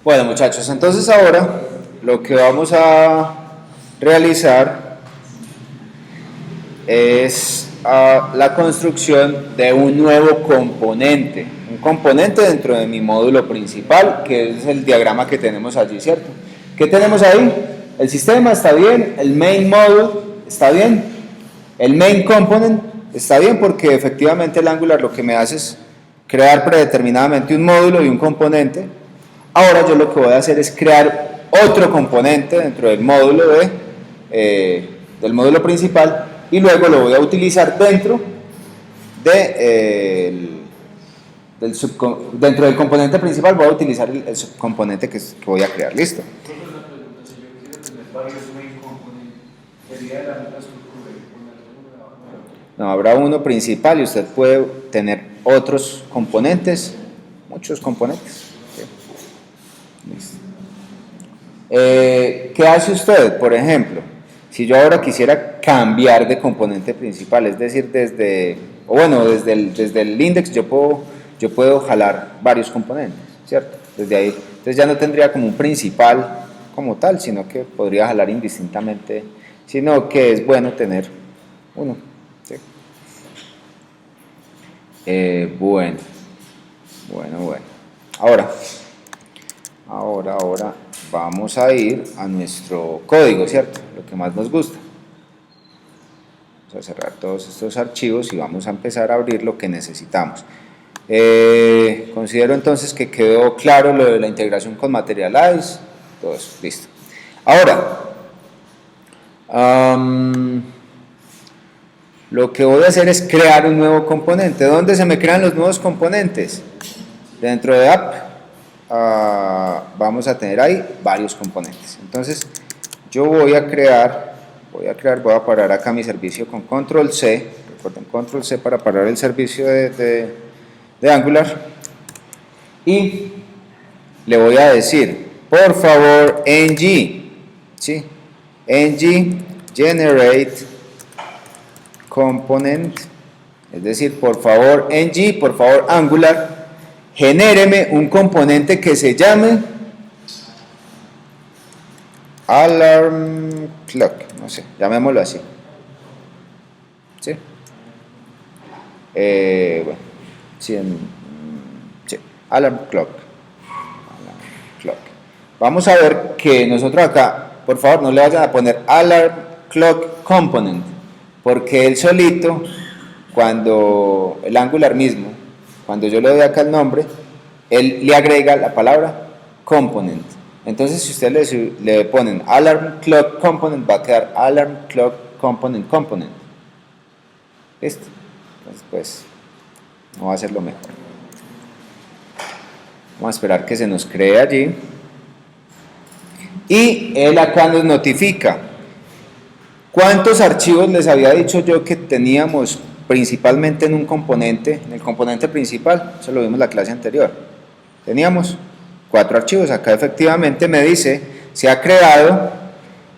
Bueno, muchachos, entonces ahora lo que vamos a realizar es la construcción de un nuevo componente, un componente dentro de mi módulo principal, que es el diagrama que tenemos allí, ¿cierto? ¿Qué tenemos ahí? El sistema está bien, el main module está bien, el main component está bien porque efectivamente el Angular lo que me hace es crear predeterminadamente un módulo y un componente. Ahora yo lo que voy a hacer es crear otro componente dentro del módulo del módulo principal y luego lo voy a utilizar dentro dentro del componente principal voy a utilizar el subcomponente que voy a crear. ¿Listo? No, habrá uno principal y usted puede tener otros componentes, muchos componentes. ¿Sí? ¿Qué hace usted? Por ejemplo, si yo ahora quisiera cambiar de componente principal, es decir, desde el index yo puedo jalar varios componentes, ¿cierto? Desde ahí, entonces ya no tendría como un principal como tal, sino que podría jalar indistintamente, sino que es bueno tener uno. ¿Sí? Bueno. Ahora vamos a ir a nuestro código, ¿cierto? Lo que más nos gusta. Vamos a cerrar todos estos archivos y vamos a empezar a abrir lo que necesitamos. Considero entonces que quedó claro lo de la integración con Materialize, todo eso, listo. Ahora, lo que voy a hacer es crear un nuevo componente. ¿Dónde se me crean los nuevos componentes? Dentro de App vamos a tener ahí varios componentes. Entonces, yo voy a parar acá mi servicio con Control C. Recuerden, Control C para parar el servicio de Angular. Y le voy a decir, por favor, ng, ¿sí? ng generate component, es decir, por favor Angular, genéreme un componente que se llame alarm clock, no sé, llamémoslo así. ¿Sí? Bueno, sí, alarm clock. Vamos a ver que nosotros acá, por favor, no le vayan a poner alarm clock component, porque él solito, cuando el Angular mismo, cuando yo le doy acá el nombre, él le agrega la palabra component. Entonces, si ustedes le ponen alarm clock component, va a quedar alarm clock component. ¿Listo? Entonces, pues, no va a ser lo mejor. Vamos a esperar que se nos cree allí. Y él acá nos notifica. ¿Cuántos archivos les había dicho yo que teníamos principalmente en un componente, en el componente principal? Eso lo vimos en la clase anterior. Teníamos 4 archivos. Acá efectivamente me dice, se ha creado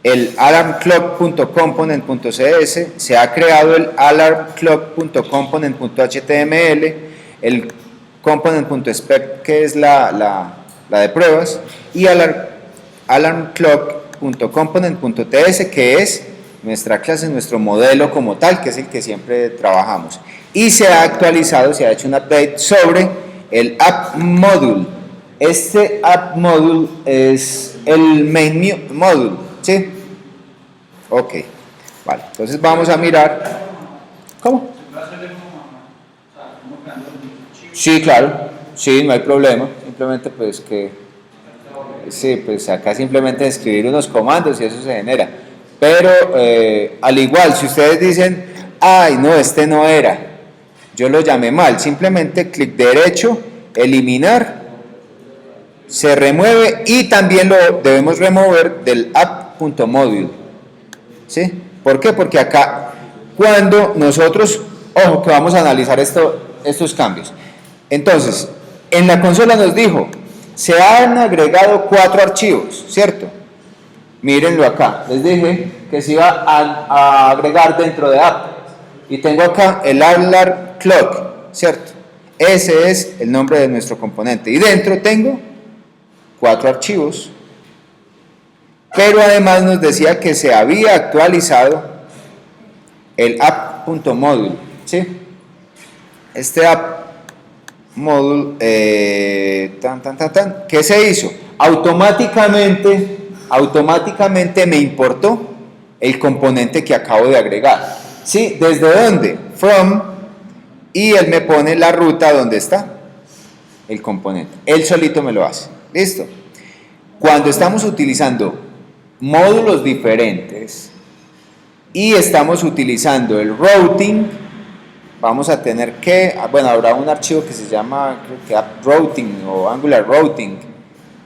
el alarmclock.component.cs, se ha creado el alarmclock.component.html, el component.spec, que es la de pruebas, y alarmclock.component.ts, que es nuestra clase, nuestro modelo como tal, que es el que siempre trabajamos. Y se ha actualizado, se ha hecho un update sobre el app module. Este app module es el main module, ¿sí? Ok, vale, entonces vamos a mirar. ¿Cómo? Sí, claro, sí, no hay problema, simplemente pues que, sí, pues acá simplemente escribir unos comandos y eso se genera. Pero al igual, si ustedes dicen, ay, no, este no era, yo lo llamé mal, simplemente clic derecho, eliminar, se remueve y también lo debemos remover del app.module. ¿Sí? ¿Por qué? Porque acá, cuando nosotros, ojo, que vamos a analizar estos cambios. Entonces, en la consola nos dijo, se han agregado 4 archivos, ¿cierto? Mírenlo acá, les dije que se iba a agregar dentro de app. Y tengo acá el alarm clock, ¿cierto? Ese es el nombre de nuestro componente. Y dentro tengo 4 archivos, pero además nos decía que se había actualizado el app.module, ¿sí? Este app.module, ¿qué se hizo? Automáticamente me importó el componente que acabo de agregar, ¿sí? ¿Desde dónde? From, y él me pone la ruta donde está el componente. Él solito me lo hace. ¿Listo? Cuando estamos utilizando módulos diferentes y estamos utilizando el routing, vamos a tener que, bueno, habrá un archivo que se llama, creo que app routing o angular routing,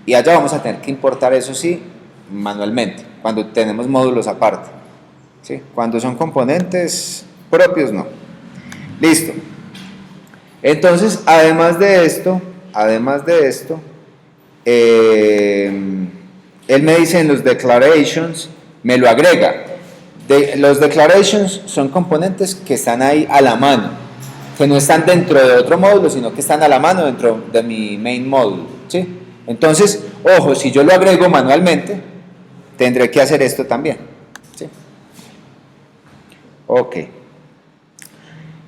y allá vamos a tener que importar eso sí manualmente, cuando tenemos módulos aparte, ¿sí? Cuando son componentes propios, no. Listo. Entonces, además de esto, él me dice en los declarations, me lo agrega. Los declarations son componentes que están ahí a la mano, que no están dentro de otro módulo, sino que están a la mano dentro de mi main módulo, ¿sí? Entonces, ojo, si yo lo agrego manualmente, tendré que hacer esto también, ¿sí? Ok.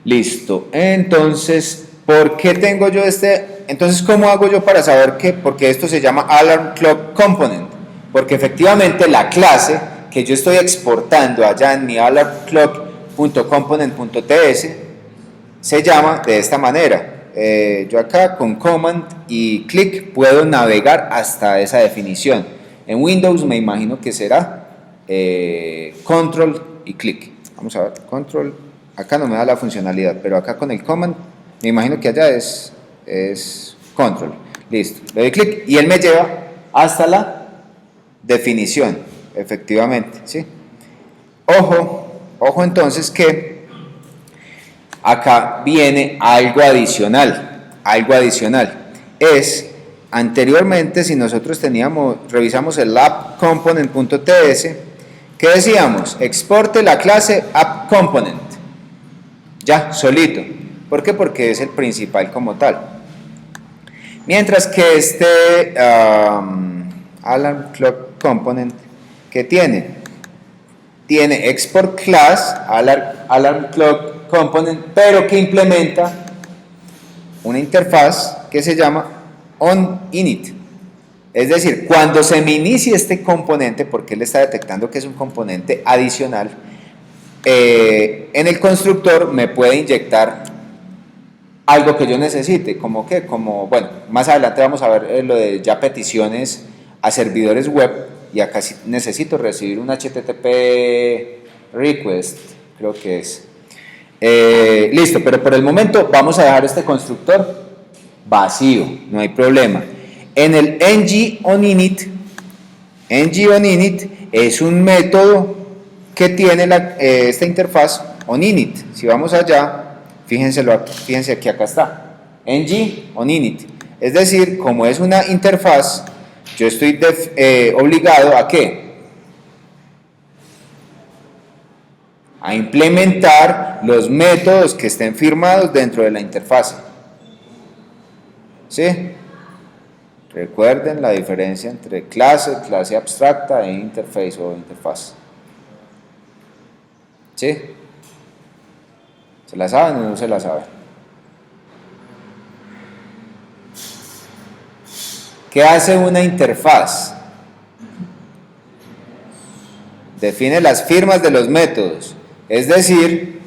Listo. Entonces, ¿por qué tengo yo Entonces, ¿cómo hago yo para saber qué? Porque esto se llama Alarm Clock Component. Porque efectivamente la clase que yo estoy exportando allá en mi alarmclock.component.ts se llama de esta manera. Yo acá con command y clic puedo navegar hasta esa definición. En Windows me imagino que será control y clic. Vamos a ver, control. Acá no me da la funcionalidad, pero acá con el command me imagino que allá es control. Listo, le doy clic y él me lleva hasta la definición, efectivamente, ¿sí? Ojo entonces que acá viene algo adicional. Es, anteriormente, si nosotros revisamos el app.component.ts, ¿qué decíamos? Exporte la clase app.component. Ya, solito. ¿Por qué? Porque es el principal como tal. Mientras que Alarm Clock Component, ¿qué tiene? Tiene Export Class, Alarm Clock Component, pero que implementa una interfaz que se llama onInit. Es decir, cuando se me inicie este componente, porque él está detectando que es un componente adicional, en el constructor me puede inyectar algo que yo necesite, como que, bueno, más adelante vamos a ver lo de ya peticiones a servidores web, y acá sí necesito recibir un HTTP request, creo que es. Listo, pero por el momento vamos a dejar este constructor vacío, no hay problema. En el ngOnInit es un método que tiene esta interfaz onInit. Si vamos allá, fíjense que acá está, ngOnInit. Es decir, como es una interfaz, yo estoy obligado a ¿qué? A implementar los métodos que estén firmados dentro de la interfaz. ¿Sí? Recuerden la diferencia entre clase abstracta e interface o interfaz. ¿Sí? ¿Se la saben o no se la saben? ¿Qué hace una interfaz? Define las firmas de los métodos, es decir,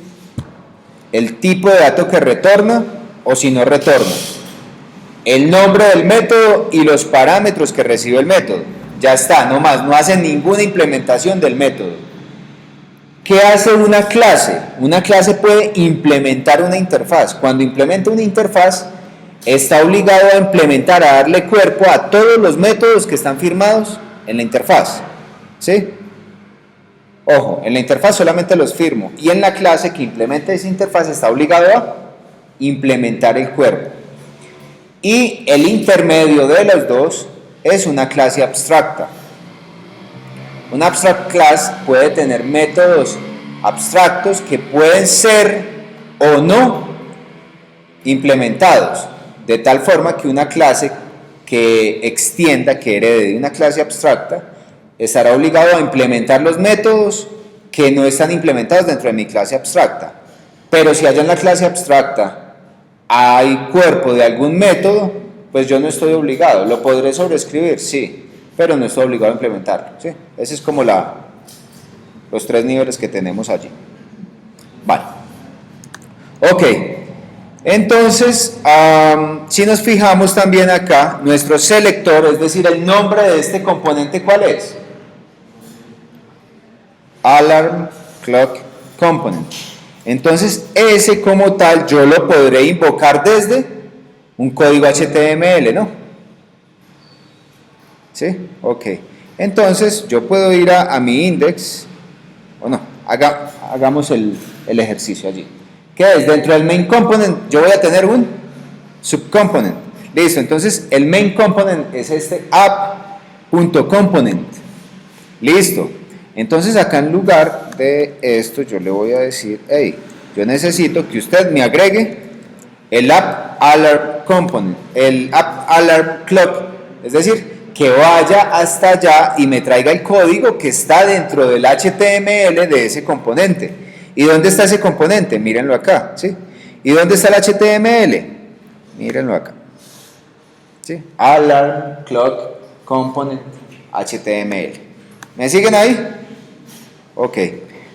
el tipo de dato que retorna o si no retorna, el nombre del método y los parámetros que recibe el método. Ya está, no más, no hace ninguna implementación del método. ¿Qué hace una clase? Una clase puede implementar una interfaz. Cuando implementa una interfaz, está obligado a implementar, a darle cuerpo a todos los métodos que están firmados en la interfaz. ¿Sí? Ojo, en la interfaz solamente los firmo, y en la clase que implementa esa interfaz está obligado a implementar el cuerpo. Y el intermedio de los dos es una clase abstracta. Una abstract class puede tener métodos abstractos que pueden ser o no implementados, de tal forma que una clase que extienda, que herede de una clase abstracta, estará obligado a implementar los métodos que no están implementados dentro de mi clase abstracta. Pero si allá en la clase abstracta hay cuerpo de algún método, pues yo no estoy obligado. ¿Lo podré sobreescribir? Sí, pero no estoy obligado a implementarlo, ¿sí? Ese es como los 3 niveles que tenemos allí. Vale. Ok. Entonces, si nos fijamos también acá, nuestro selector, es decir, el nombre de este componente, ¿cuál es? Alarm Clock Component. Entonces, ese como tal yo lo podré invocar desde un código HTML, ¿no? ¿Sí? Ok. Entonces, yo puedo ir a mi index, o no, hagamos el ejercicio allí. ¿Qué es? Dentro del main component yo voy a tener un subcomponent. Listo, entonces el main component es este app.component. Listo. Entonces acá en lugar de esto yo le voy a decir, hey, yo necesito que usted me agregue el app alarm component, el app alarm clock, es decir, que vaya hasta allá y me traiga el código que está dentro del HTML de ese componente. ¿Y dónde está ese componente? Mírenlo acá, ¿sí? ¿Y dónde está el HTML? Mírenlo acá, ¿sí? Alarm Clock Component HTML. ¿Me siguen ahí? Ok.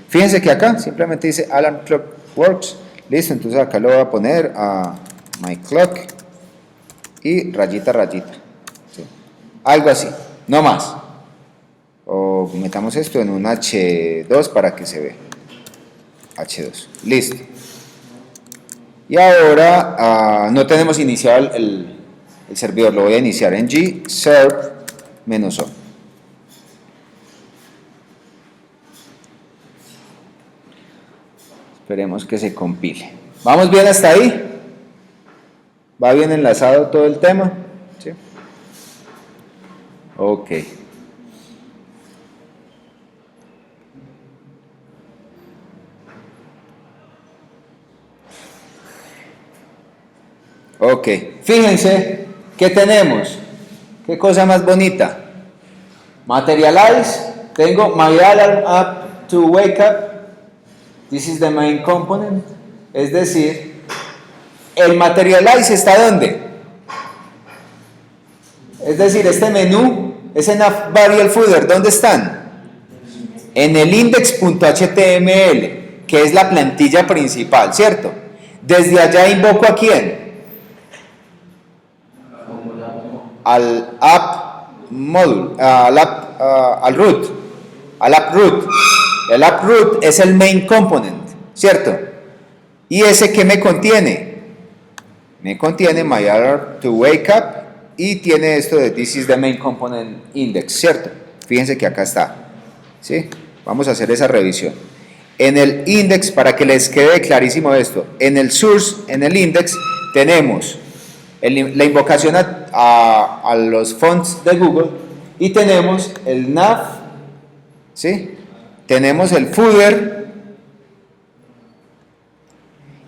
Fíjense que acá simplemente dice Alarm Clock Works. Listo, entonces acá lo voy a poner a My Clock y rayita, rayita, ¿sí? Algo así, no más. O metamos esto en un H2 para que se vea. H2, listo. Y ahora no tenemos iniciado el servidor, lo voy a iniciar en G serve-o. Esperemos que se compile. ¿Vamos bien hasta ahí? ¿Va bien enlazado todo el tema? ¿Sí? Ok. Ok, fíjense que tenemos, qué cosa más bonita. Materialize, tengo my alarm app to wake up. This is the main component. Es decir, el materialize está ¿dónde? Es decir, este menú, ese nav variable footer, ¿dónde están? En el index.html, que es la plantilla principal, ¿cierto? Desde allá invoco ¿a quién? Al app module, al root, al app root. El app root es el main component, ¿cierto? ¿Y ese qué me contiene? Me contiene my alarm to wake up y tiene esto de this is the main component index, ¿cierto? Fíjense que acá está, ¿sí? Vamos a hacer esa revisión. En el index, para que les quede clarísimo esto, en el source, en el index, tenemos la invocación a los fonts de Google y tenemos el nav, ¿sí? Tenemos el footer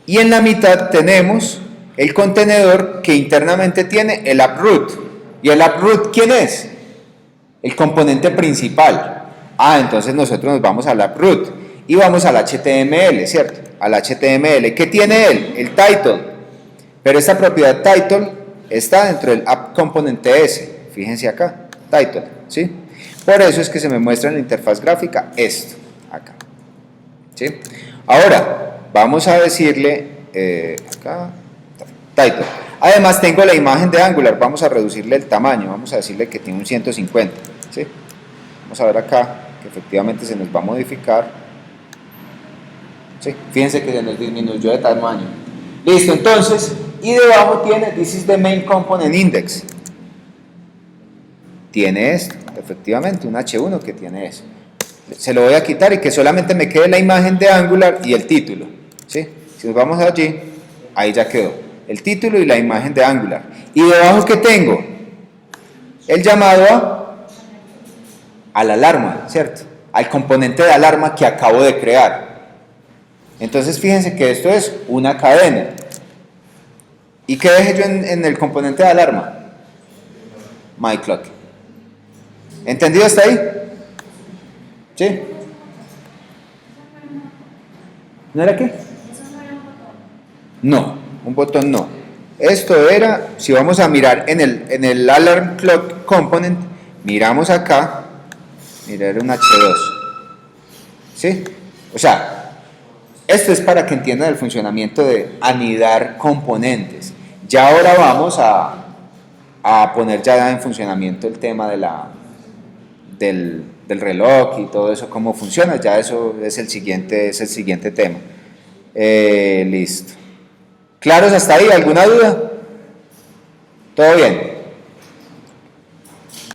y en la mitad tenemos el contenedor que internamente tiene el AppRoot. ¿Y el AppRoot quién es? El componente principal. Entonces nosotros nos vamos al AppRoot y vamos al HTML, ¿cierto? Al HTML. ¿Qué tiene él? El title. Pero esta propiedad title está dentro del app component TS. Fíjense acá, title, ¿sí? Por eso es que se me muestra en la interfaz gráfica esto, acá, ¿sí? Ahora, vamos a decirle, acá, title. Además tengo la imagen de Angular, vamos a reducirle el tamaño, vamos a decirle que tiene un 150, ¿sí? Vamos a ver acá, que efectivamente se nos va a modificar, ¿sí? Fíjense que se nos disminuyó de tamaño. Listo, entonces, y debajo tiene, this is the main component index. Tiene esto, efectivamente, un H1 que tiene eso. Se lo voy a quitar y que solamente me quede la imagen de Angular y el título, ¿sí? Si nos vamos allí, ahí ya quedó, el título y la imagen de Angular. Y debajo, ¿qué tengo? El llamado a la alarma, ¿cierto? Al componente de alarma que acabo de crear. Entonces fíjense que esto es una cadena. ¿Y qué dejé yo en el componente de alarma? myClock. ¿Entendido hasta ahí? ¿Sí? ¿No era qué? No, un botón no. Esto era, si vamos a mirar en el Alarm Clock Component, miramos acá, mira, era un H2. ¿Sí? O sea, esto es para que entiendan el funcionamiento de anidar componentes. Ya ahora vamos a poner ya en funcionamiento el tema del reloj y todo eso, cómo funciona. Ya eso es el siguiente tema. Listo. ¿Claros hasta ahí? ¿Alguna duda? ¿Todo bien?